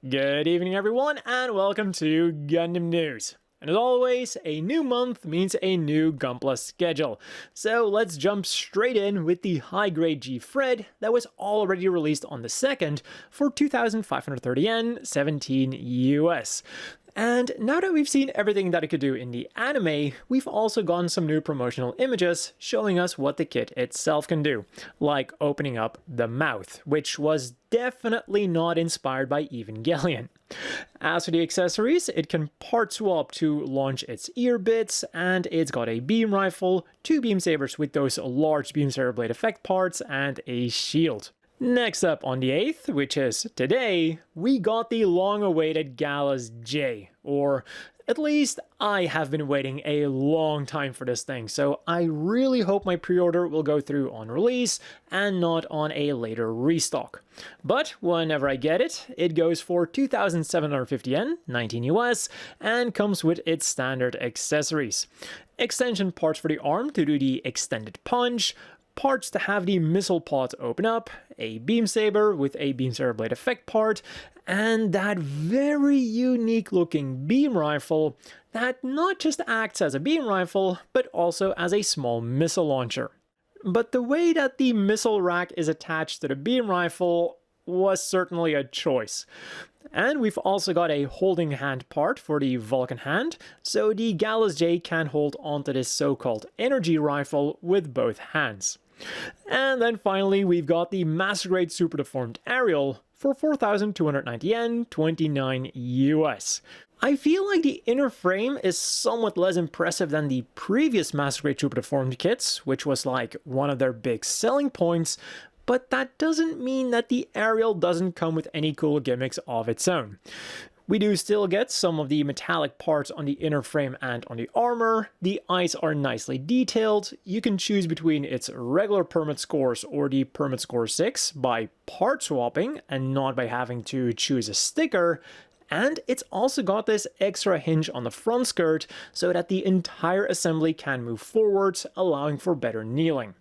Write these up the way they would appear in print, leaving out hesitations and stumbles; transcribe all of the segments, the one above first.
Good evening everyone and welcome to Gundam News. And as always, a new month means a new Gunpla schedule. So let's jump straight in with the high-grade G Fred that was already released on the 2nd for 2,530 yen, 17 US. And now that we've seen everything that it could do in the anime, we've also gotten some new promotional images showing us what the kit itself can do, like opening up the mouth, which was definitely not inspired by Evangelion. As for the accessories, it can part swap to launch its ear bits, and it's got a beam rifle, 2 beam sabers with those large beam saber blade effect parts, and a shield. Next up on the 8th, which is today, we got the long-awaited Gala's J, or at least I have been waiting a long time for this thing, so I really hope my pre-order will go through on release and not on a later restock. But whenever I get it, it goes for 2,750 yen, 19 US, and comes with its standard accessories. Extension parts for the arm to do the extended punch, parts to have the missile pods open up, a beam saber with a beam saber blade effect part, and that very unique looking beam rifle that not just acts as a beam rifle, but also as a small missile launcher. But the way that the missile rack is attached to the beam rifle was certainly a choice. And we've also got a holding hand part for the Vulcan hand, so the Gala's J can hold onto this so-called energy rifle with both hands. And then finally we've got the Master Grade Super Deformed Aerial for 4,290 yen, 29 US. I feel like the inner frame is somewhat less impressive than the previous Master Grade Super Deformed kits, which was like one of their big selling points, but that doesn't mean that the Aerial doesn't come with any cool gimmicks of its own. We do still get some of the metallic parts on the inner frame and on the armor. The eyes are nicely detailed. You can choose between its regular permit scores or the permit score 6 by part swapping and not by having to choose a sticker. And it's also got this extra hinge on the front skirt so that the entire assembly can move forwards, allowing for better kneeling.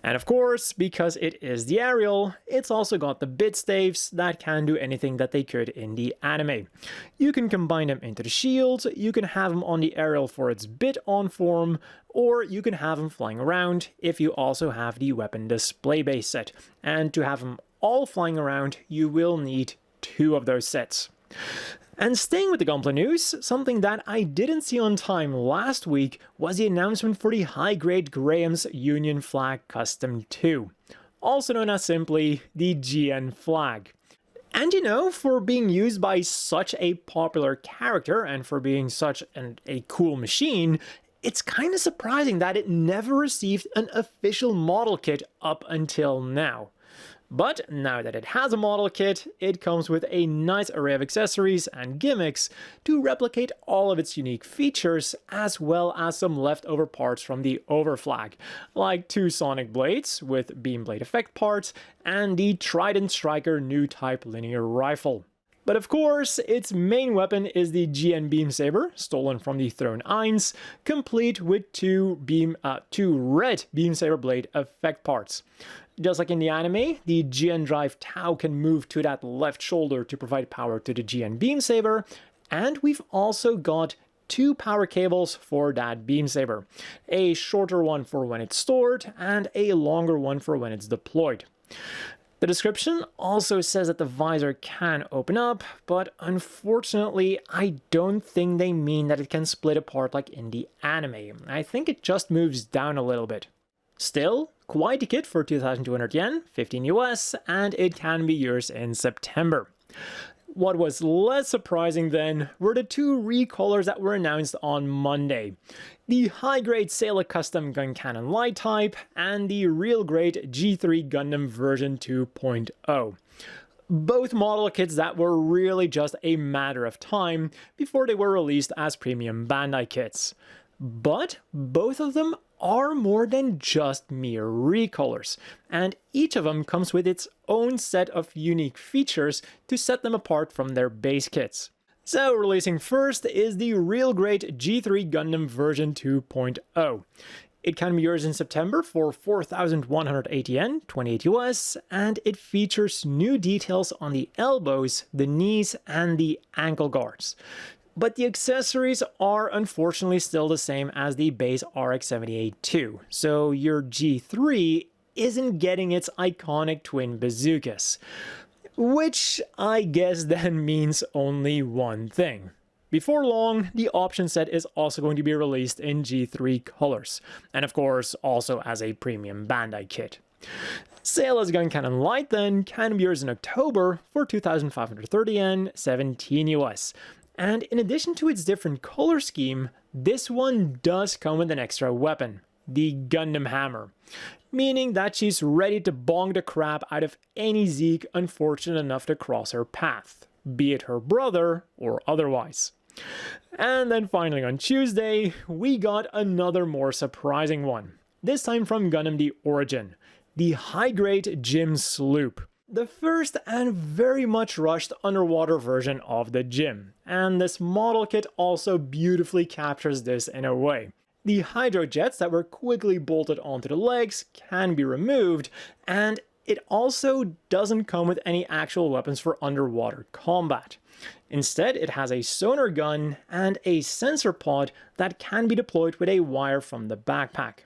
And of course, because it is the Aerial, it's also got the bit staves that can do anything that they could in the anime. You can combine them into the shield, you can have them on the Aerial for its bit on form, or you can have them flying around if you also have the weapon display base set. And to have them all flying around, you will need 2 of those sets. And staying with the Gunpla news, something that I didn't see on time last week was the announcement for the high-grade Graham's Union Flag Custom 2, also known as simply the GN flag. And you know, for being used by such a popular character and for being such a cool machine, it's kind of surprising that it never received an official model kit up until now. But now that it has a model kit, it comes with a nice array of accessories and gimmicks to replicate all of its unique features, as well as some leftover parts from the overflag, like 2 sonic blades with beam blade effect parts and the Trident Striker new type linear rifle. But of course, its main weapon is the GN Beam Saber, stolen from the Throne 9, complete with 2 red Beam Saber blade effect parts. Just like in the anime, the GN Drive Tau can move to that left shoulder to provide power to the GN Beam Saber, and we've also got 2 power cables for that Beam Saber, a shorter one for when it's stored and a longer one for when it's deployed. The description also says that the visor can open up, but unfortunately I don't think they mean that it can split apart like in the anime. I think it just moves down a little bit. Still, quite a kit for 2,200 yen, 15 US, and it can be yours in September. What was less surprising then were the 2 recolors that were announced on Monday. The high-grade Sayla custom Guncannon light type and the real grade G3 Gundam version 2.0. Both model kits that were really just a matter of time before they were released as premium Bandai kits. But both of them are more than just mere recolors, and each of them comes with its own set of unique features to set them apart from their base kits. So releasing first is the real great G3 Gundam version 2.0. It can be yours in September for 4,180 yen, 28 US, and it features new details on the elbows, the knees, and the ankle guards. But the accessories are unfortunately still the same as the base RX-78-2, so your G3 isn't getting its iconic twin bazookas. Which I guess then means only one thing. Before long, the option set is also going to be released in G3 colors, and of course also as a premium Bandai kit. Sayla's Guncannon Light then can be yours in October for 2,530 yen, 17 US. And in addition to its different color scheme, this one does come with an extra weapon, the Gundam Hammer. Meaning that she's ready to bong the crap out of any Zeke unfortunate enough to cross her path, be it her brother or otherwise. And then finally on Tuesday, we got another more surprising one. This time from Gundam The Origin, the high-grade GM Sloep. The first and very much rushed underwater version of the GM. And this model kit also beautifully captures this in a way. The hydro jets that were quickly bolted onto the legs can be removed, and it also doesn't come with any actual weapons for underwater combat. Instead, it has a sonar gun and a sensor pod that can be deployed with a wire from the backpack.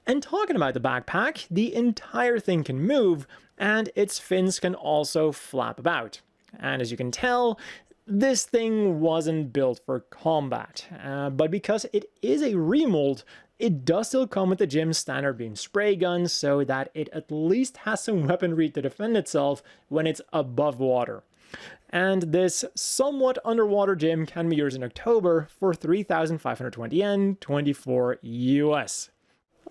And talking about the backpack, the entire thing can move, and its fins can also flap about. And as you can tell, this thing wasn't built for combat, but because it is a remold, it does still come with the GM standard beam spray gun so that it at least has some weaponry to defend itself when it's above water. And this somewhat underwater GM can be yours in October for 3,520 yen, 24 US.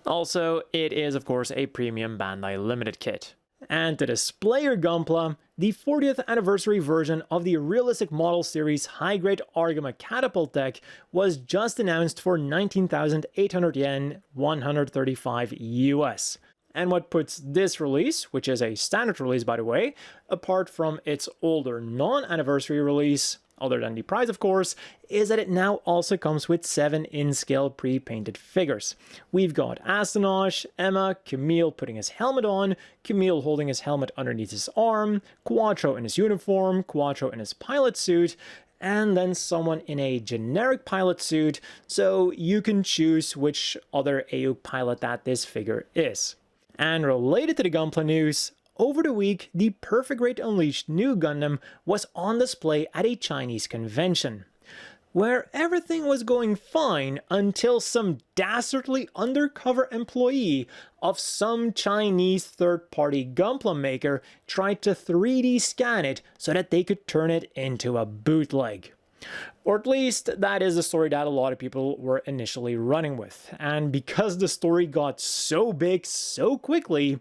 Also, it is of course a premium Bandai limited kit. And to display your Gunpla, the 40th anniversary version of the realistic model series high-grade Argama Catapult deck was just announced for 19,800 yen, 135 US. And what puts this release, which is a standard release by the way, apart from its older non-anniversary release, other than the price of course, is that it now also comes with 7 in-scale pre-painted figures. We've got Astanosh, Emma, Camille putting his helmet on, Camille holding his helmet underneath his arm, Quattro in his uniform, Quattro in his pilot suit, and then someone in a generic pilot suit, so you can choose which other AU pilot that this figure is. And related to the Gunpla news, over the week, the Perfect Grade Unleashed Nu Gundam was on display at a Chinese convention, where everything was going fine until some dastardly undercover employee of some Chinese third-party Gunpla maker tried to 3D scan it so that they could turn it into a bootleg. Or at least that is the story that a lot of people were initially running with, and because the story got so big so quickly,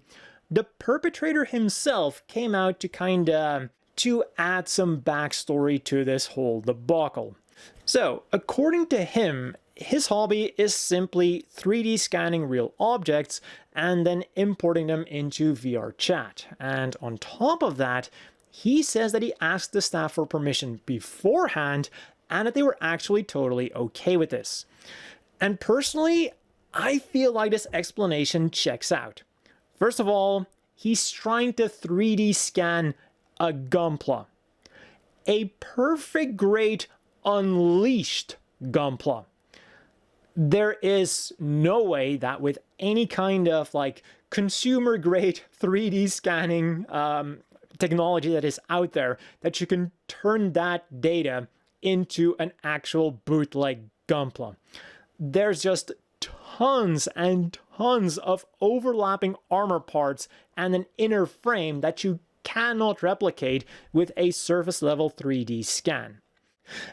the perpetrator himself came out to add some backstory to this whole debacle. So, according to him, his hobby is simply 3D scanning real objects and then importing them into VR chat. And on top of that, he says that he asked the staff for permission beforehand and that they were actually totally okay with this. And personally, I feel like this explanation checks out. First of all, he's trying to 3D scan a Gunpla. A perfect grade unleashed Gunpla. There is no way that with any kind of consumer grade 3D scanning technology that is out there that you can turn that data into an actual bootleg Gunpla. There's just tons and tons of overlapping armor parts and an inner frame that you cannot replicate with a surface level 3D scan.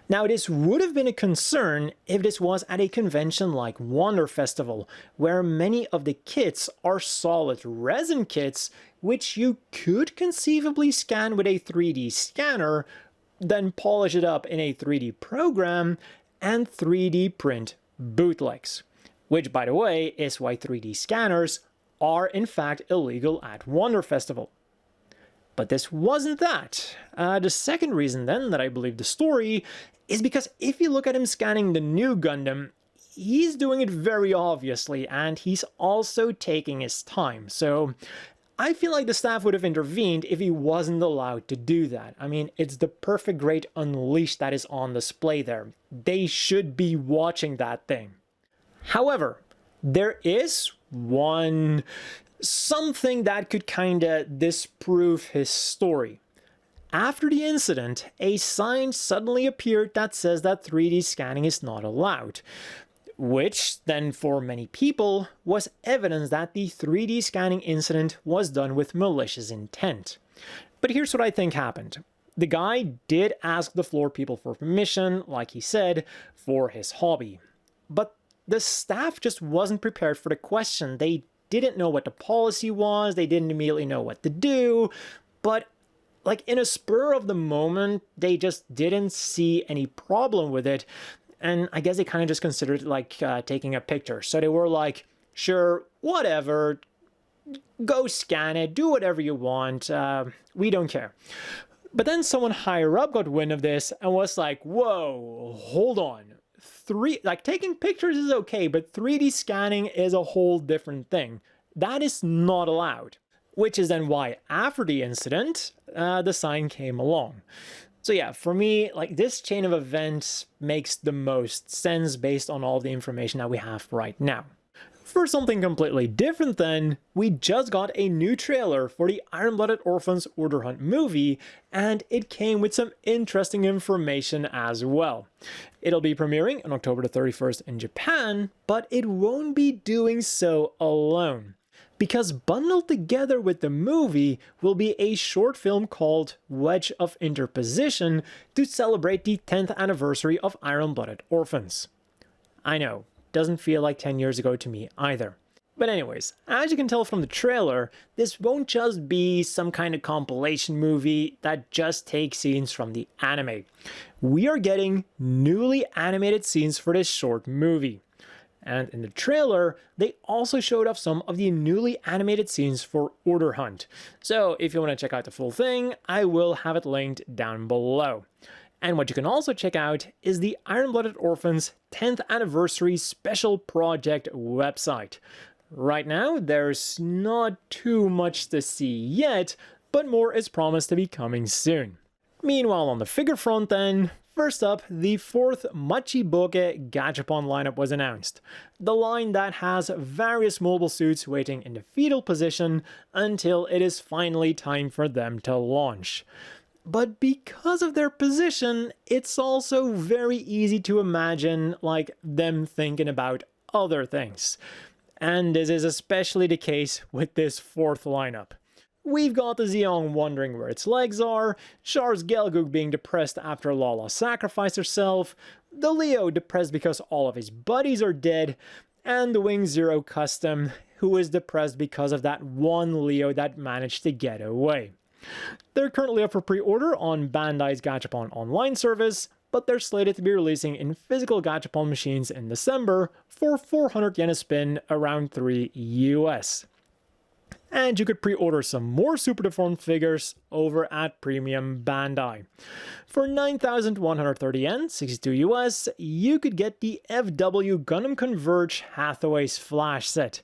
Now, this would have been a concern if this was at a convention like Wonder Festival, where many of the kits are solid resin kits, which you could conceivably scan with a 3D scanner, then polish it up in a 3D program, and 3D print bootlegs. Which, by the way, is why 3D scanners are in fact illegal at Wonder Festival. But this wasn't that. The second reason then that I believe the story is because if you look at him scanning the Nu Gundam, he's doing it very obviously, and he's also taking his time. So I feel like the staff would have intervened if he wasn't allowed to do that. I mean, it's the perfect Great Unleash that is on display there. They should be watching that thing. However, there is something that could kinda disprove his story. After the incident, a sign suddenly appeared that says that 3D scanning is not allowed, which then for many people was evidence that the 3D scanning incident was done with malicious intent. But here's what I think happened. The guy did ask the floor people for permission, like he said, for his hobby. But the staff just wasn't prepared for the question. They didn't know what the policy was, they didn't immediately know what to do, but like in a spur of the moment, they just didn't see any problem with it. And I guess they kind of just considered it like taking a picture. So they were like, sure, whatever, go scan it, do whatever you want, we don't care. But then someone higher up got wind of this and was like, whoa, hold on. Taking pictures is okay, but 3D scanning is a whole different thing. That is not allowed. Which is then why after the incident, the sign came along. So yeah, for me, like this chain of events makes the most sense based on all the information that we have right now. For something completely different then, we just got a new trailer for the Iron-Blooded Orphans Urdr Hunt movie, and it came with some interesting information as well. It'll be premiering on October the 31st in Japan, but it won't be doing so alone. Because bundled together with the movie will be a short film called Wedge of Interposition to celebrate the 10th anniversary of Iron-Blooded Orphans. I know, doesn't feel like 10 years ago to me either. But anyways, as you can tell from the trailer, this won't just be some kind of compilation movie that just takes scenes from the anime. We are getting newly animated scenes for this short movie. And in the trailer, they also showed off some of the newly animated scenes for Urdr Hunt. So if you want to check out the full thing, I will have it linked down below. And what you can also check out is the Iron-Blooded Orphans 10th Anniversary Special Project website. Right now, there's not too much to see yet, but more is promised to be coming soon. Meanwhile, on the figure front then, first up, the 4th Machibouke Gachapon lineup was announced. The line that has various mobile suits waiting in the fetal position until it is finally time for them to launch. But because of their position, it's also very easy to imagine like them thinking about other things. And this is especially the case with this 4th lineup. We've got the Zeong wondering where its legs are, Char's Gelgoog being depressed after Lala sacrificed herself, the Leo depressed because all of his buddies are dead, and the Wing Zero Custom, who is depressed because of that one Leo that managed to get away. They're currently up for pre-order on Bandai's Gachapon online service, but they're slated to be releasing in physical Gachapon machines in December for 400 yen a spin, around $3 US. And you could pre-order some more super deformed figures over at Premium Bandai. For 9,130 yen, 62 US, you could get the FW Gundam Converge Hathaway's Flash set,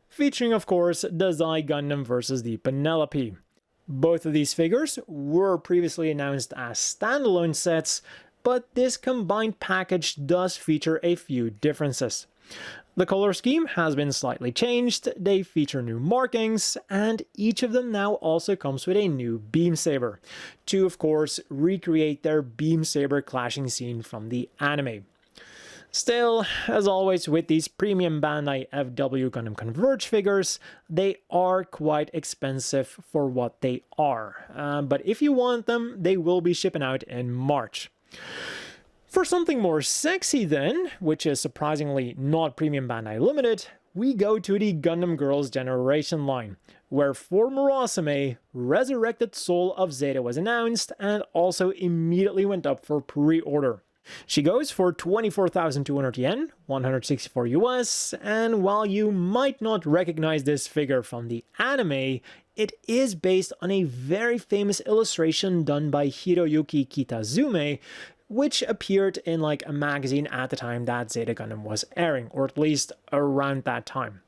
featuring of course the Zai Gundam versus the Penelope. Both of these figures were previously announced as standalone sets, but this combined package does feature a few differences. The color scheme has been slightly changed, they feature new markings, and each of them now also comes with a new beam saber, to of course recreate their beam saber clashing scene from the anime. Still, as always with these Premium Bandai FW Gundam Converge figures, they are quite expensive for what they are, but if you want them, they will be shipping out in March. For something more sexy then, which is surprisingly not Premium Bandai Limited, we go to the Gundam Girls Generation line, where for Murasame, Resurrected Soul of Zeta was announced and also immediately went up for pre-order. She goes for 24,200 yen, 164 US, and while you might not recognize this figure from the anime, it is based on a very famous illustration done by Hiroyuki Kitazume, which appeared in like a magazine at the time that Zeta Gundam was airing, or at least around that time.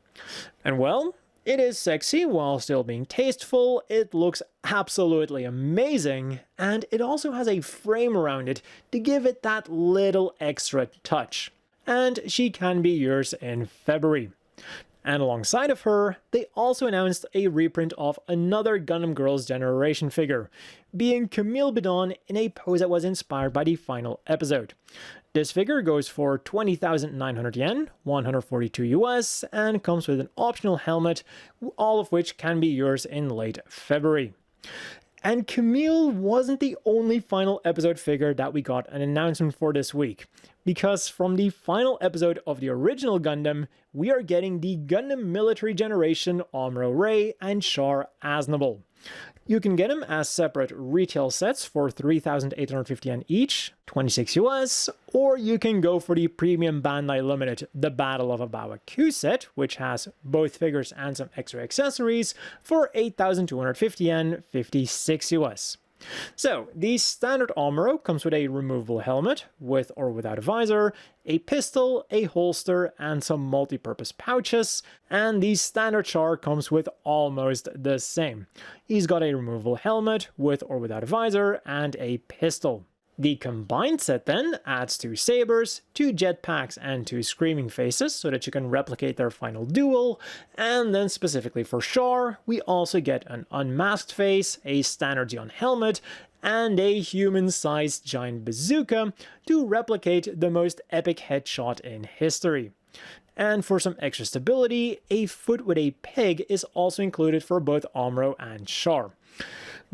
And well, it is sexy while still being tasteful, it looks absolutely amazing, and it also has a frame around it to give it that little extra touch. And she can be yours in February. And alongside of her, they also announced a reprint of another Gundam Girls' Generation figure, being Camille Bidon in a pose that was inspired by the final episode. This figure goes for 20,900 yen, 142 US, and comes with an optional helmet, all of which can be yours in late February. And Camille wasn't the only final episode figure that we got an announcement for this week, because from the final episode of the original Gundam, we are getting the Gundam Military Generation Amuro Ray and Char Aznable. You can get them as separate retail sets for 3,850 yen each, 26 US, or you can go for the premium Bandai Limited The Battle of Abawa Q set, which has both figures and some extra accessories, for 8,250 yen, 56 US. So, the standard Amuro comes with a removable helmet, with or without a visor, a pistol, a holster, and some multi-purpose pouches, and the standard Char comes with almost the same. He's got a removable helmet, with or without a visor, and a pistol. The combined set then adds 2 sabers, 2 jetpacks, and 2 screaming faces so that you can replicate their final duel, and then specifically for Char, we also get an unmasked face, a standard Zeon helmet, and a human-sized giant bazooka to replicate the most epic headshot in history. And for some extra stability, a foot with a peg is also included for both Amuro and Char.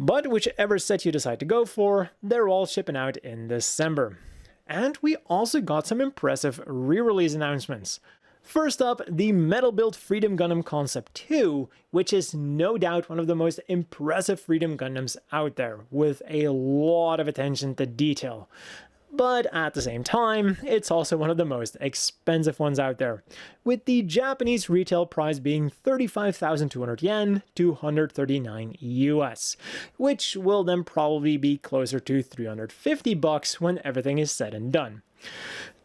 But whichever set you decide to go for, they're all shipping out in December. And we also got some impressive re-release announcements. First up, the Metal Build Freedom Gundam Concept 2, which is no doubt one of the most impressive Freedom Gundams out there, with a lot of attention to detail. But at the same time, it's also one of the most expensive ones out there, with the Japanese retail price being 35,200 yen, 239 US, which will then probably be closer to 350 bucks when everything is said and done.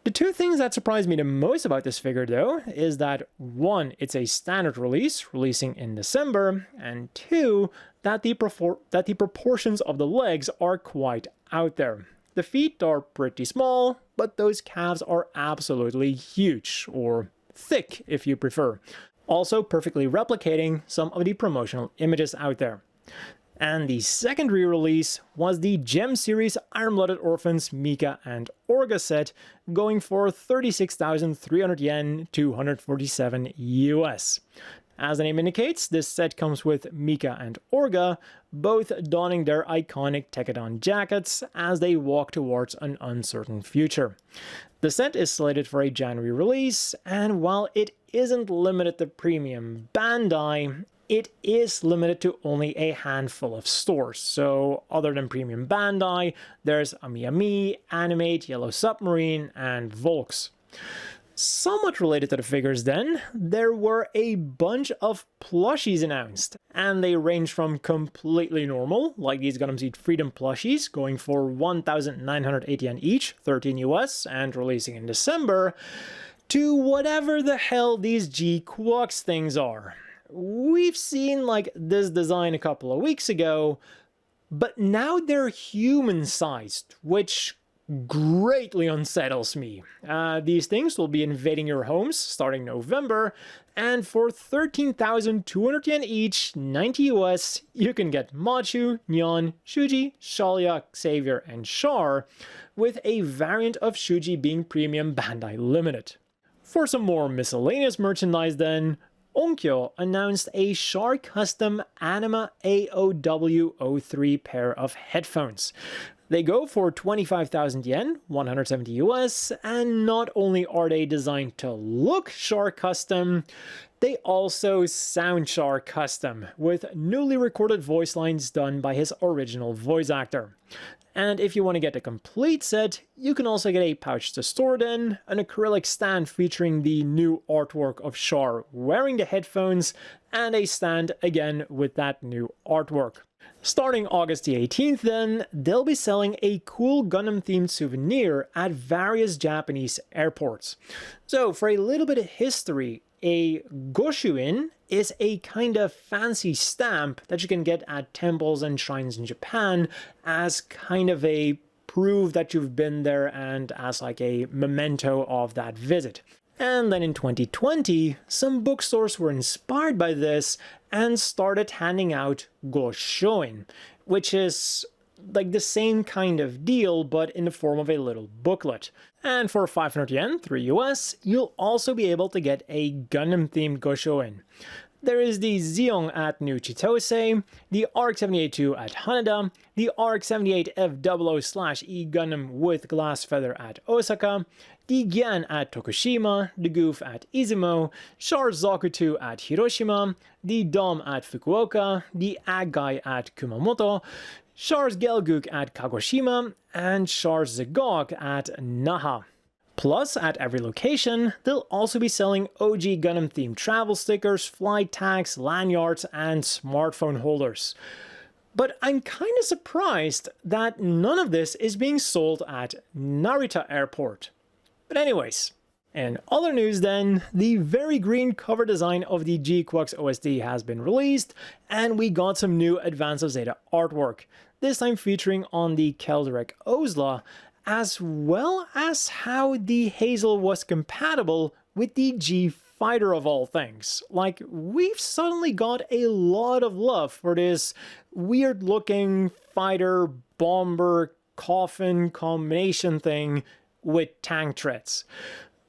The two things that surprised me the most about this figure though is that 1, it's a standard release, releasing in December, and 2, that the proportions of the legs are quite out there. The feet are pretty small, but those calves are absolutely huge, or thick if you prefer, also perfectly replicating some of the promotional images out there. And the second re-release was the Gem Series Iron Blooded Orphans Mika and Orga set, going for 36,300 yen, 247 US. As the name indicates, this set comes with Mika and Orga, both donning their iconic Tekadon jackets as they walk towards an uncertain future. The set is slated for a January release, and while it isn't limited to premium Bandai, it is limited to only a handful of stores. So other than premium Bandai, there's Ami, Animate, Yellow Submarine, and Volks. Somewhat related to the figures then, there were a bunch of plushies announced, and they range from completely normal, like these Gundam Seed Freedom plushies, going for 1,980 yen each, 13 US, and releasing in December, to whatever the hell these GQuuuuuuX things are. We've seen like this design a couple of weeks ago, but now they're human-sized, which greatly unsettles me. These things will be invading your homes starting November, and for 13,200 yen each, 90 US, you can get Machu, Nyan, Shuji, Shalia, Xavier, and Char, with a variant of Shuji being premium Bandai Limited. For some more miscellaneous merchandise then, Onkyo announced a Char custom Anima AOW03 pair of headphones. They go for 25,000 yen, 170 US, and not only are they designed to look Char custom, they also sound Char custom, with newly recorded voice lines done by his original voice actor. And if you want to get a complete set, you can also get a pouch to store it in, an acrylic stand featuring the new artwork of Char wearing the headphones, and a stand again with that new artwork. Starting August the 18th then, they'll be selling a cool Gundam-themed souvenir at various Japanese airports. So for a little bit of history, a Goshoin is a kind of fancy stamp that you can get at temples and shrines in Japan as kind of a proof that you've been there and as like a memento of that visit. And then in 2020, some bookstores were inspired by this and started handing out Goshoin, which is like the same kind of deal but in the form of a little booklet. And for 500 yen, 3 US, you'll also be able to get a Gundam-themed Goshoin. There is the Zeong at New Chitose, the ARC-78-2 at Haneda, the ARC-78F00/E Gundam with glass feather at Osaka, the Gyan at Tokushima, the Goof at Izumo, Char's Zaku 2 at Hiroshima, the Dom at Fukuoka, the Agai at Kumamoto, Char's Gelgook at Kagoshima, and Char's Zagok at Naha. Plus, at every location, they'll also be selling OG Gundam-themed travel stickers, flight tags, lanyards, and smartphone holders. But I'm kind of surprised that none of this is being sold at Narita Airport. But anyways, in other news then, the very green cover design of the GQuuuuuX OSD has been released, and we got some new Advance of Zeta artwork, this time featuring on the Keldrek Ozla, as well as how the Hazel was compatible with the G Fighter of all things. Like, we've suddenly got a lot of love for this weird looking fighter bomber coffin combination thing with tank treads.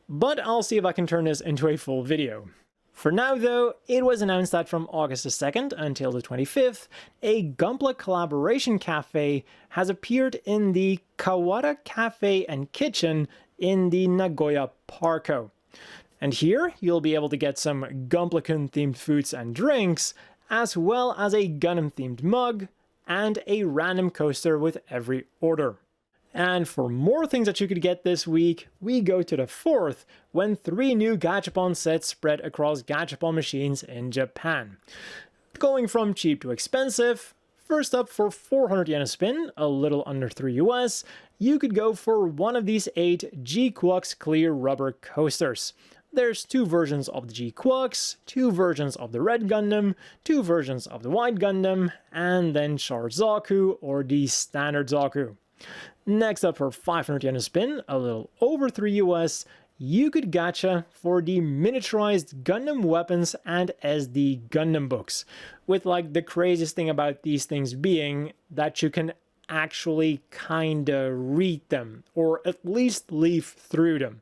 But I'll see if I can turn this into a full video. For now though, it was announced that from August the 2nd until the 25th, a Gunpla collaboration cafe has appeared in the Kawara Cafe and Kitchen in the Nagoya Parko. And here, you'll be able to get some Gunpla-kun themed foods and drinks, as well as a Gundam-themed mug, and a random coaster with every order. And for more things that you could get this week, we go to the 4th, when 3 new Gachapon sets spread across Gachapon machines in Japan. Going from cheap to expensive, first up for 400 yen a spin, a little under 3 US, you could go for one of these 8 GQuuuuuX clear rubber coasters. There's 2 versions of the GQuuuuuX, 2 versions of the Red Gundam, 2 versions of the White Gundam, and then Char Zaku or the standard Zaku. Next up for 500 yen a spin, a little over 3 US, you could gacha for the miniaturized Gundam weapons and SD Gundam books, with like the craziest thing about these things being that you can actually kinda read them, or at least leaf through them.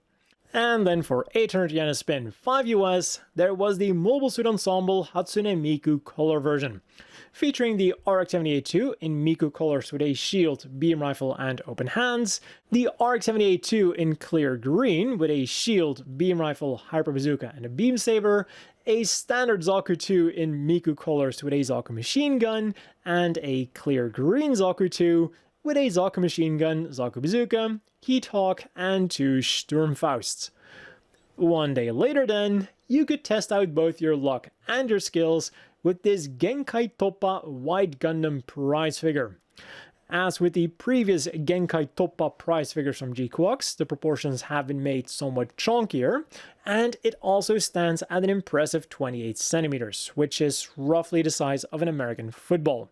And then for 800 yen a spin, 5 US, there was the Mobile Suit Ensemble Hatsune Miku color version, featuring the RX-78-2 in Miku colors with a shield, beam rifle, and open hands, the RX-78-2 in clear green with a shield, beam rifle, hyper bazooka, and a beam saber, a standard Zaku 2 in Miku colors with a Zaku machine gun, and a clear green Zaku 2 with a Zaku machine gun, Zaku bazooka, Heat Hawk, and 2 Sturmfausts. One day later then, you could test out both your luck and your skills with this Genkai Toppa White Gundam prize figure. As with the previous Genkai Toppa prize figures from GQuuuuuX, the proportions have been made somewhat chunkier, and it also stands at an impressive 28 centimeters, which is roughly the size of an American football.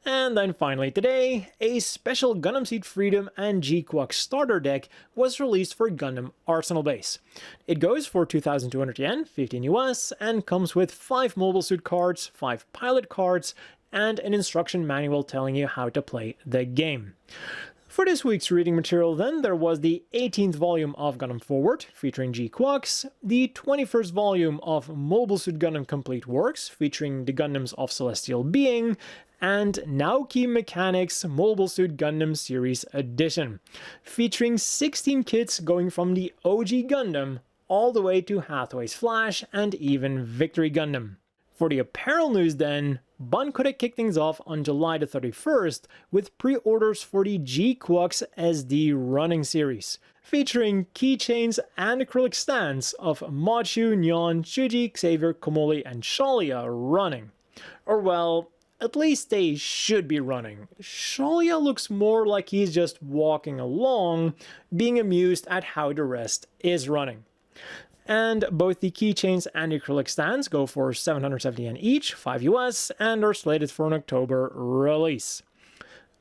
And then finally today, a special Gundam Seed Freedom and GQuuuuuX starter deck was released for Gundam Arsenal Base. It goes for 2,200 yen, 15 US, and comes with 5 mobile suit cards, 5 pilot cards, and an instruction manual telling you how to play the game. For this week's reading material then, there was the 18th volume of Gundam Forward, featuring GQuuuuuX, the 21st volume of Mobile Suit Gundam Complete Works, featuring the Gundams of Celestial Being, and Naoki Mechanics Mobile Suit Gundam Series Edition, featuring 16 kits going from the OG Gundam all the way to Hathaway's Flash and even Victory Gundam. For the apparel news then, Bunkure kicked things off on July the 31st with pre-orders for the GQuuuuuuX SD running series, featuring keychains and acrylic stands of Machu, Nyan, Shuji, Xavier, Komoli, and Shalia running. Or well, at least they should be running. Shalia looks more like he's just walking along, being amused at how the rest is running. And both the keychains and the acrylic stands go for 770 yen each, 5 US, and are slated for an October release.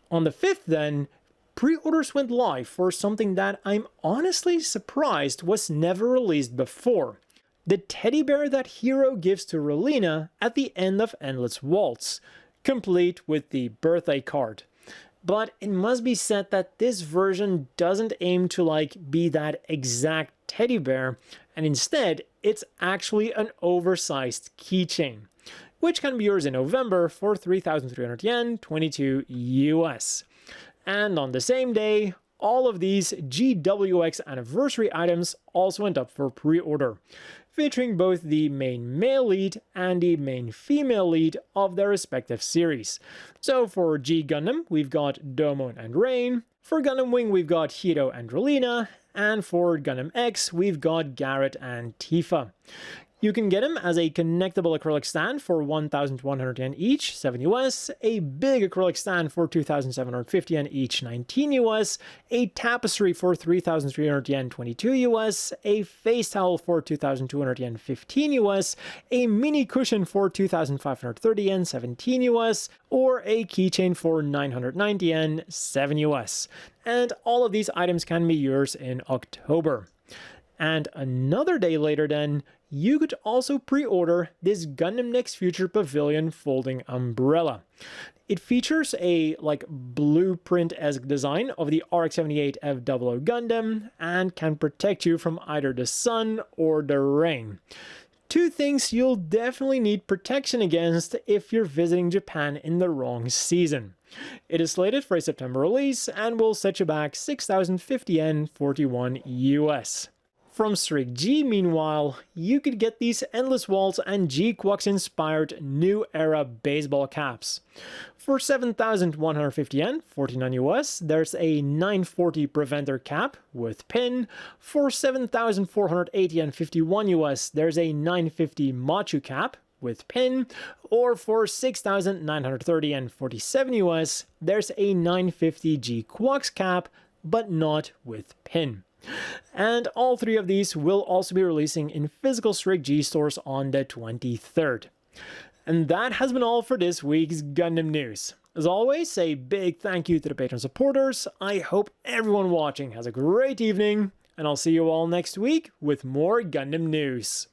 On the 5th then, pre-orders went live for something that I'm honestly surprised was never released before. The teddy bear that Hiro gives to Relina at the end of Endless Waltz, complete with the birthday card. But it must be said that this version doesn't aim to be that exact teddy bear, and instead it's actually an oversized keychain, which can be yours in November for 3,300 yen, 22 US. And on the same day, all of these GWX anniversary items also went up for pre-order, featuring both the main male lead and the main female lead of their respective series. So for G Gundam, we've got Domon and Rain. For Gundam Wing, we've got Hiro and Relina. And for Gundam X, we've got Garrett and Tifa. You can get them as a connectable acrylic stand for 1,100 yen each, 7 US, a big acrylic stand for 2,750 yen each, 19 US, a tapestry for 3,300 yen, 22 US, a face towel for 2,200 yen, 15 US, a mini cushion for 2,530 yen, 17 US, or a keychain for 990 yen, 7 US. And all of these items can be yours in October. And another day later then, you could also pre-order this Gundam Next Future Pavilion folding umbrella. It features a blueprint-esque design of the RX-78 F00 Gundam and can protect you from either the sun or the rain. Two things you'll definitely need protection against if you're visiting Japan in the wrong season. It is slated for a September release and will set you back 6,050 yen, 41 US. From Strict G, meanwhile, you could get these Endless Waltz and GQuuuuuuX inspired New Era baseball caps. For 7,150 yen, 49 US, there's a 940 Preventer cap with pin. For 7,480 yen, 51 US, there's a 950 Machu cap with pin. Or for 6,930 yen, 47 US, there's a 950 GQuuuuuuX cap, but not with pin. And all three of these will also be releasing in physical Strict G stores on the 23rd. And that has been all for this week's Gundam news. As always, a big thank you to the Patreon supporters. I hope everyone watching has a great evening, and I'll see you all next week with more Gundam news.